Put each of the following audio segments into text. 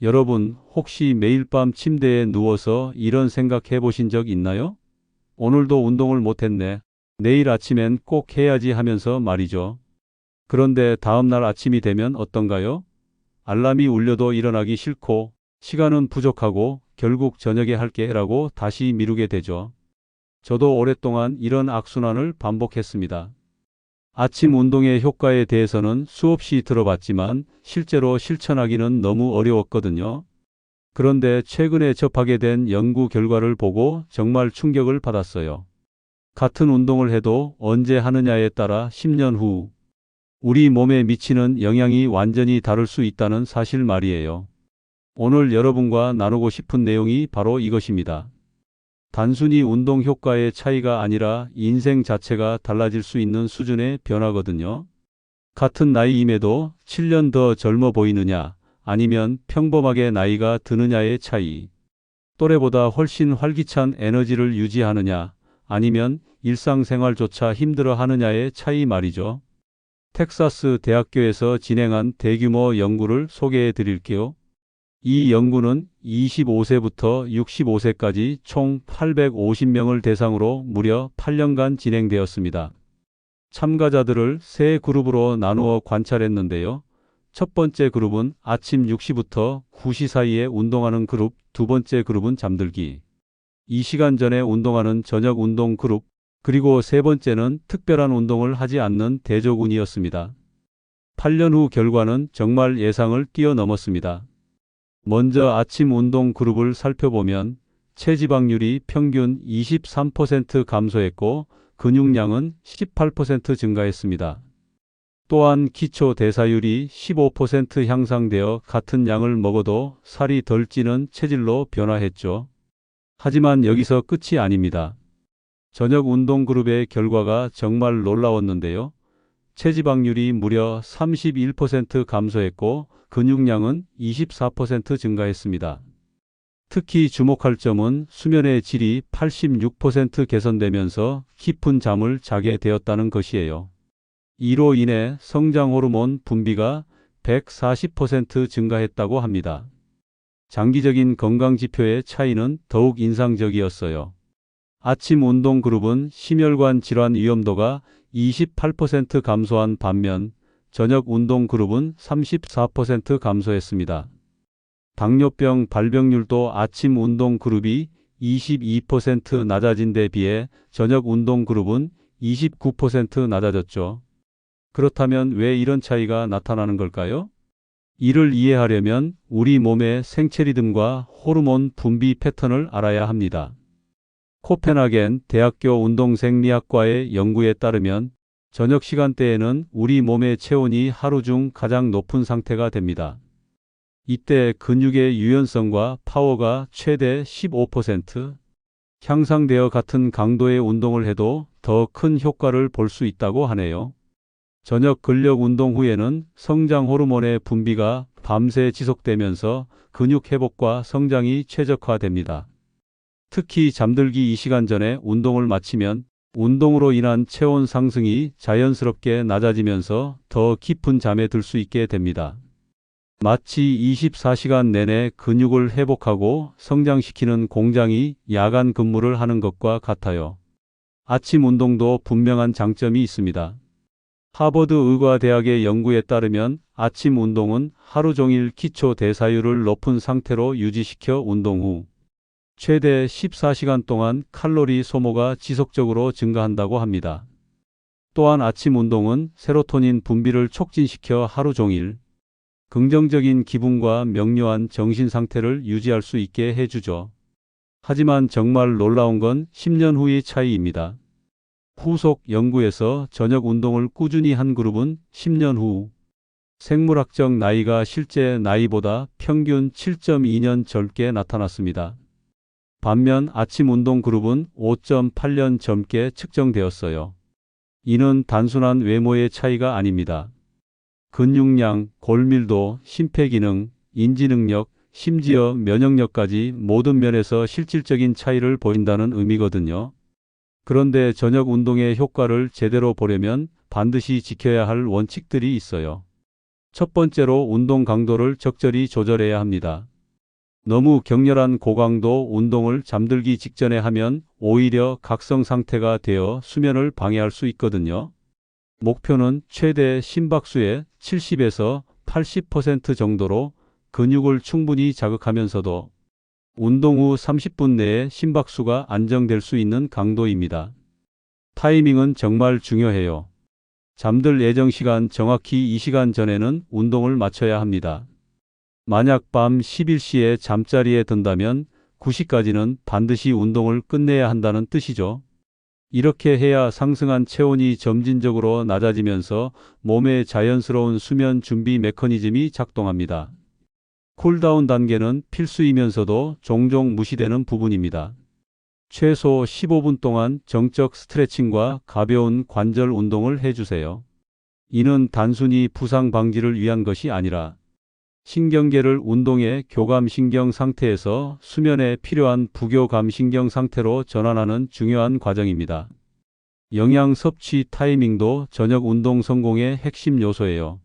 여러분, 혹시 매일 밤 침대에 누워서 이런 생각 해보신 적 있나요? 오늘도 운동을 못했네. 내일 아침엔 꼭 해야지 하면서 말이죠. 그런데 다음날 아침이 되면 어떤가요? 알람이 울려도 일어나기 싫고, 시간은 부족하고, 결국 저녁에 할게라고 다시 미루게 되죠. 저도 오랫동안 이런 악순환을 반복했습니다. 아침 운동의 효과에 대해서는 수없이 들어봤지만 실제로 실천하기는 너무 어려웠거든요. 그런데 최근에 접하게 된 연구 결과를 보고 정말 충격을 받았어요. 같은 운동을 해도 언제 하느냐에 따라 10년 후 우리 몸에 미치는 영향이 완전히 다를 수 있다는 사실 말이에요. 오늘 여러분과 나누고 싶은 내용이 바로 이것입니다. 단순히 운동 효과의 차이가 아니라 인생 자체가 달라질 수 있는 수준의 변화거든요. 같은 나이임에도 7년 더 젊어 보이느냐, 아니면 평범하게 나이가 드느냐의 차이. 또래보다 훨씬 활기찬 에너지를 유지하느냐, 아니면 일상생활조차 힘들어 하느냐의 차이 말이죠. 텍사스 대학교에서 진행한 대규모 연구를 소개해 드릴게요. 이 연구는 25세부터 65세까지 총 850명을 대상으로 무려 8년간 진행되었습니다. 참가자들을 세 그룹으로 나누어 관찰했는데요. 첫 번째 그룹은 아침 6시부터 9시 사이에 운동하는 그룹, 두 번째 그룹은 잠들기 2시간 전에 운동하는 저녁 운동 그룹, 그리고 세 번째는 특별한 운동을 하지 않는 대조군이었습니다. 8년 후 결과는 정말 예상을 뛰어넘었습니다. 먼저 아침 운동 그룹을 살펴보면 체지방률이 평균 23% 감소했고 근육량은 18% 증가했습니다. 또한 기초 대사율이 15% 향상되어 같은 양을 먹어도 살이 덜 찌는 체질로 변화했죠. 하지만 여기서 끝이 아닙니다. 저녁 운동 그룹의 결과가 정말 놀라웠는데요. 체지방률이 무려 31% 감소했고 근육량은 24% 증가했습니다. 특히 주목할 점은 수면의 질이 86% 개선되면서 깊은 잠을 자게 되었다는 것이에요. 이로 인해 성장 호르몬 분비가 140% 증가했다고 합니다. 장기적인 건강 지표의 차이는 더욱 인상적이었어요. 아침 운동 그룹은 심혈관 질환 위험도가 28% 감소한 반면 저녁 운동 그룹은 34% 감소했습니다. 당뇨병 발병률도 아침 운동 그룹이 22% 낮아진 데 비해 저녁 운동 그룹은 29% 낮아졌죠. 그렇다면 왜 이런 차이가 나타나는 걸까요? 이를 이해하려면 우리 몸의 생체 리듬과 호르몬 분비 패턴을 알아야 합니다. 코펜하겐 대학교 운동생리학과의 연구에 따르면 저녁 시간대에는 우리 몸의 체온이 하루 중 가장 높은 상태가 됩니다. 이때 근육의 유연성과 파워가 최대 15% 향상되어 같은 강도의 운동을 해도 더 큰 효과를 볼 수 있다고 하네요. 저녁 근력 운동 후에는 성장 호르몬의 분비가 밤새 지속되면서 근육 회복과 성장이 최적화됩니다. 특히 잠들기 2시간 전에 운동을 마치면 운동으로 인한 체온 상승이 자연스럽게 낮아지면서 더 깊은 잠에 들 수 있게 됩니다. 마치 24시간 내내 근육을 회복하고 성장시키는 공장이 야간 근무를 하는 것과 같아요. 아침 운동도 분명한 장점이 있습니다. 하버드 의과대학의 연구에 따르면 아침 운동은 하루 종일 기초 대사율을 높은 상태로 유지시켜 운동 후 최대 14시간 동안 칼로리 소모가 지속적으로 증가한다고 합니다. 또한 아침 운동은 세로토닌 분비를 촉진시켜 하루 종일 긍정적인 기분과 명료한 정신 상태를 유지할 수 있게 해주죠. 하지만 정말 놀라운 건 10년 후의 차이입니다. 후속 연구에서 저녁 운동을 꾸준히 한 그룹은 10년 후 생물학적 나이가 실제 나이보다 평균 7.2년 젊게 나타났습니다. 반면 아침 운동 그룹은 5.8년 젊게 측정되었어요. 이는 단순한 외모의 차이가 아닙니다. 근육량, 골밀도, 심폐기능, 인지능력, 심지어 면역력까지 모든 면에서 실질적인 차이를 보인다는 의미거든요. 그런데 저녁 운동의 효과를 제대로 보려면 반드시 지켜야 할 원칙들이 있어요. 첫 번째로 운동 강도를 적절히 조절해야 합니다. 너무 격렬한 고강도 운동을 잠들기 직전에 하면 오히려 각성 상태가 되어 수면을 방해할 수 있거든요. 목표는 최대 심박수의 70에서 80% 정도로 근육을 충분히 자극하면서도 운동 후 30분 내에 심박수가 안정될 수 있는 강도입니다. 타이밍은 정말 중요해요. 잠들 예정 시간 정확히 2시간 전에는 운동을 마쳐야 합니다. 만약 밤 11시에 잠자리에 든다면 9시까지는 반드시 운동을 끝내야 한다는 뜻이죠. 이렇게 해야 상승한 체온이 점진적으로 낮아지면서 몸의 자연스러운 수면 준비 메커니즘이 작동합니다. 쿨다운 단계는 필수이면서도 종종 무시되는 부분입니다. 최소 15분 동안 정적 스트레칭과 가벼운 관절 운동을 해주세요. 이는 단순히 부상 방지를 위한 것이 아니라 신경계를 운동의 교감신경 상태에서 수면에 필요한 부교감신경 상태로 전환하는 중요한 과정입니다. 영양 섭취 타이밍도 저녁 운동 성공의 핵심 요소예요.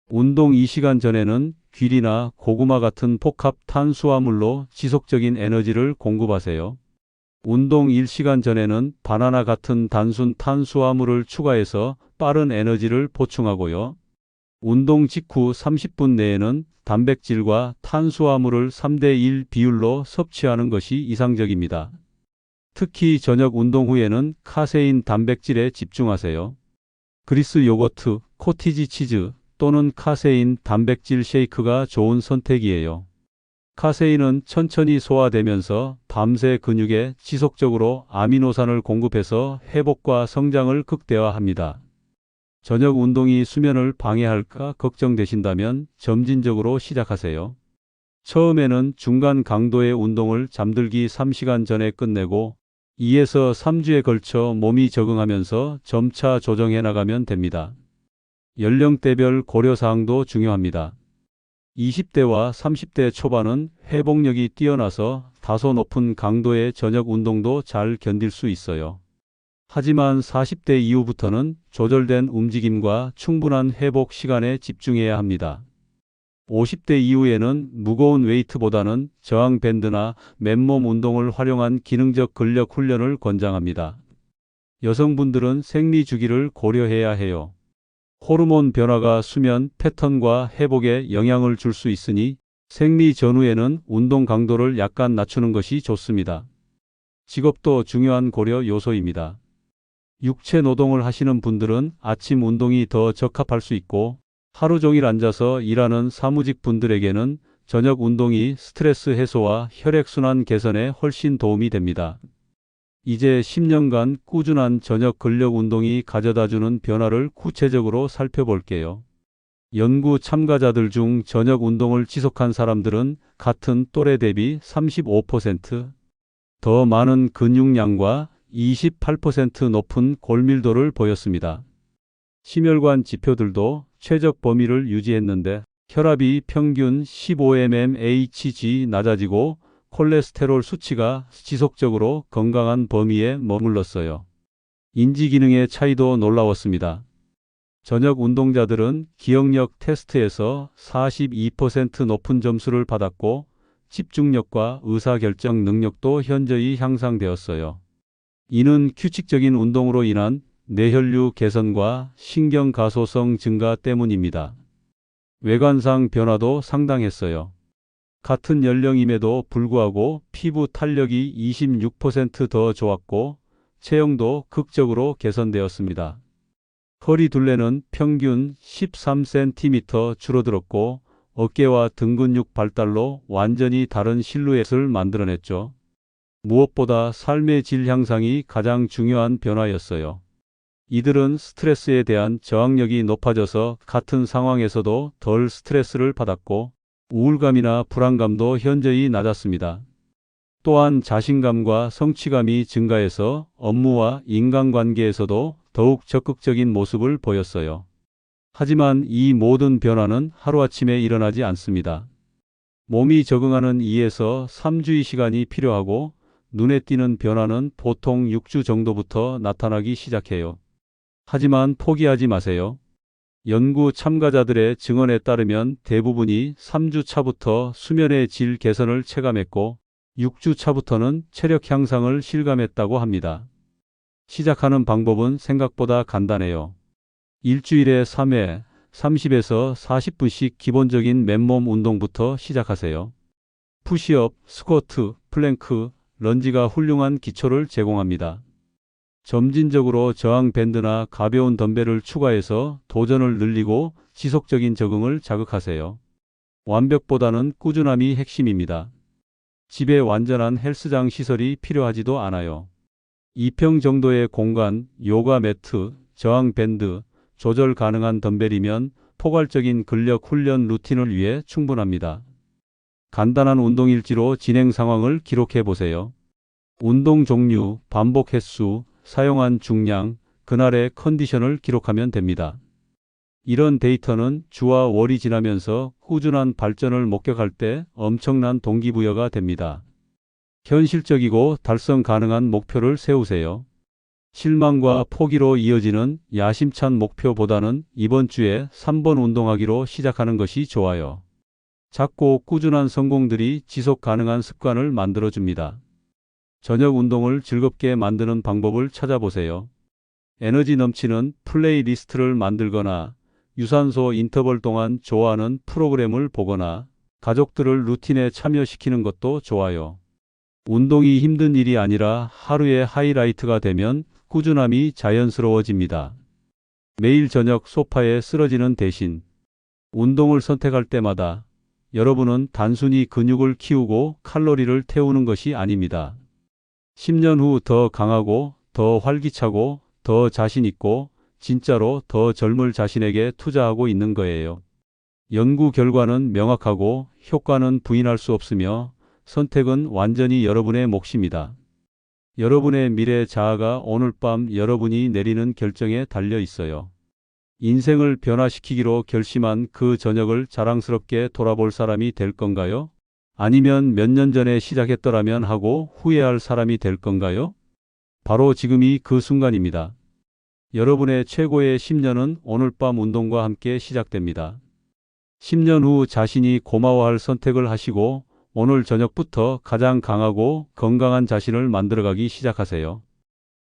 운동 2시간 전에는 귀리나 고구마 같은 복합 탄수화물로 지속적인 에너지를 공급하세요. 운동 1시간 전에는 바나나 같은 단순 탄수화물을 추가해서 빠른 에너지를 보충하고요. 운동 직후 30분 내에는 단백질과 탄수화물을 3대1 비율로 섭취하는 것이 이상적입니다. 특히 저녁 운동 후에는 카세인 단백질에 집중하세요. 그리스 요거트, 코티지 치즈 또는 카세인 단백질 쉐이크가 좋은 선택이에요. 카세인은 천천히 소화되면서 밤새 근육에 지속적으로 아미노산을 공급해서 회복과 성장을 극대화합니다. 저녁 운동이 수면을 방해할까 걱정되신다면 점진적으로 시작하세요. 처음에는 중간 강도의 운동을 잠들기 3시간 전에 끝내고 2에서 3주에 걸쳐 몸이 적응하면서 점차 조정해 나가면 됩니다. 연령대별 고려사항도 중요합니다. 20대와 30대 초반은 회복력이 뛰어나서 다소 높은 강도의 저녁 운동도 잘 견딜 수 있어요. 하지만 40대 이후부터는 조절된 움직임과 충분한 회복 시간에 집중해야 합니다. 50대 이후에는 무거운 웨이트보다는 저항 밴드나 맨몸 운동을 활용한 기능적 근력 훈련을 권장합니다. 여성분들은 생리 주기를 고려해야 해요. 호르몬 변화가 수면 패턴과 회복에 영향을 줄 수 있으니 생리 전후에는 운동 강도를 약간 낮추는 것이 좋습니다. 직업도 중요한 고려 요소입니다. 육체 노동을 하시는 분들은 아침 운동이 더 적합할 수 있고 하루 종일 앉아서 일하는 사무직 분들에게는 저녁 운동이 스트레스 해소와 혈액순환 개선에 훨씬 도움이 됩니다. 이제 10년간 꾸준한 저녁 근력 운동이 가져다주는 변화를 구체적으로 살펴볼게요. 연구 참가자들 중 저녁 운동을 지속한 사람들은 같은 또래 대비 35%더 많은 근육량과 28% 높은 골밀도를 보였습니다. 심혈관 지표들도 최적 범위를 유지했는데 혈압이 평균 15mmHg 낮아지고 콜레스테롤 수치가 지속적으로 건강한 범위에 머물렀어요. 인지 기능의 차이도 놀라웠습니다. 저녁 운동자들은 기억력 테스트에서 42% 높은 점수를 받았고 집중력과 의사결정 능력도 현저히 향상되었어요. 이는 규칙적인 운동으로 인한 뇌혈류 개선과 신경가소성 증가 때문입니다. 외관상 변화도 상당했어요. 같은 연령임에도 불구하고 피부 탄력이 26% 더 좋았고 체형도 극적으로 개선되었습니다. 허리 둘레는 평균 13cm 줄어들었고 어깨와 등 근육 발달로 완전히 다른 실루엣을 만들어냈죠. 무엇보다 삶의 질 향상이 가장 중요한 변화였어요. 이들은 스트레스에 대한 저항력이 높아져서 같은 상황에서도 덜 스트레스를 받았고 우울감이나 불안감도 현저히 낮았습니다. 또한 자신감과 성취감이 증가해서 업무와 인간관계에서도 더욱 적극적인 모습을 보였어요. 하지만 이 모든 변화는 하루아침에 일어나지 않습니다. 몸이 적응하는 2에서 3주의 시간이 필요하고 눈에 띄는 변화는 보통 6주 정도부터 나타나기 시작해요. 하지만 포기하지 마세요. 연구 참가자들의 증언에 따르면 대부분이 3주 차부터 수면의 질 개선을 체감했고 6주 차부터는 체력 향상을 실감했다고 합니다. 시작하는 방법은 생각보다 간단해요. 일주일에 3회, 30에서 40분씩 기본적인 맨몸 운동부터 시작하세요. 푸시업, 스쿼트, 플랭크, 런지가 훌륭한 기초를 제공합니다. 점진적으로 저항 밴드나 가벼운 덤벨을 추가해서 도전을 늘리고 지속적인 적응을 자극하세요. 완벽보다는 꾸준함이 핵심입니다. 집에 완전한 헬스장 시설이 필요하지도 않아요. 2평 정도의 공간, 요가 매트, 저항 밴드, 조절 가능한 덤벨이면 포괄적인 근력 훈련 루틴을 위해 충분합니다. 간단한 운동일지로 진행 상황을 기록해 보세요. 운동 종류, 반복 횟수, 사용한 중량, 그날의 컨디션을 기록하면 됩니다. 이런 데이터는 주와 월이 지나면서 꾸준한 발전을 목격할 때 엄청난 동기부여가 됩니다. 현실적이고 달성 가능한 목표를 세우세요. 실망과 포기로 이어지는 야심찬 목표보다는 이번 주에 3번 운동하기로 시작하는 것이 좋아요. 작고 꾸준한 성공들이 지속 가능한 습관을 만들어줍니다. 저녁 운동을 즐겁게 만드는 방법을 찾아보세요. 에너지 넘치는 플레이리스트를 만들거나 유산소 인터벌 동안 좋아하는 프로그램을 보거나 가족들을 루틴에 참여시키는 것도 좋아요. 운동이 힘든 일이 아니라 하루의 하이라이트가 되면 꾸준함이 자연스러워집니다. 매일 저녁 소파에 쓰러지는 대신 운동을 선택할 때마다 여러분은 단순히 근육을 키우고 칼로리를 태우는 것이 아닙니다. 10년 후 더 강하고 더 활기차고 더 자신 있고 진짜로 더 젊을 자신에게 투자하고 있는 거예요. 연구 결과는 명확하고 효과는 부인할 수 없으며 선택은 완전히 여러분의 몫입니다. 여러분의 미래 자아가 오늘 밤 여러분이 내리는 결정에 달려 있어요. 인생을 변화시키기로 결심한 그 저녁을 자랑스럽게 돌아볼 사람이 될 건가요? 아니면 몇 년 전에 시작했더라면 하고 후회할 사람이 될 건가요? 바로 지금이 그 순간입니다. 여러분의 최고의 10년은 오늘 밤 운동과 함께 시작됩니다. 10년 후 자신이 고마워할 선택을 하시고 오늘 저녁부터 가장 강하고 건강한 자신을 만들어가기 시작하세요.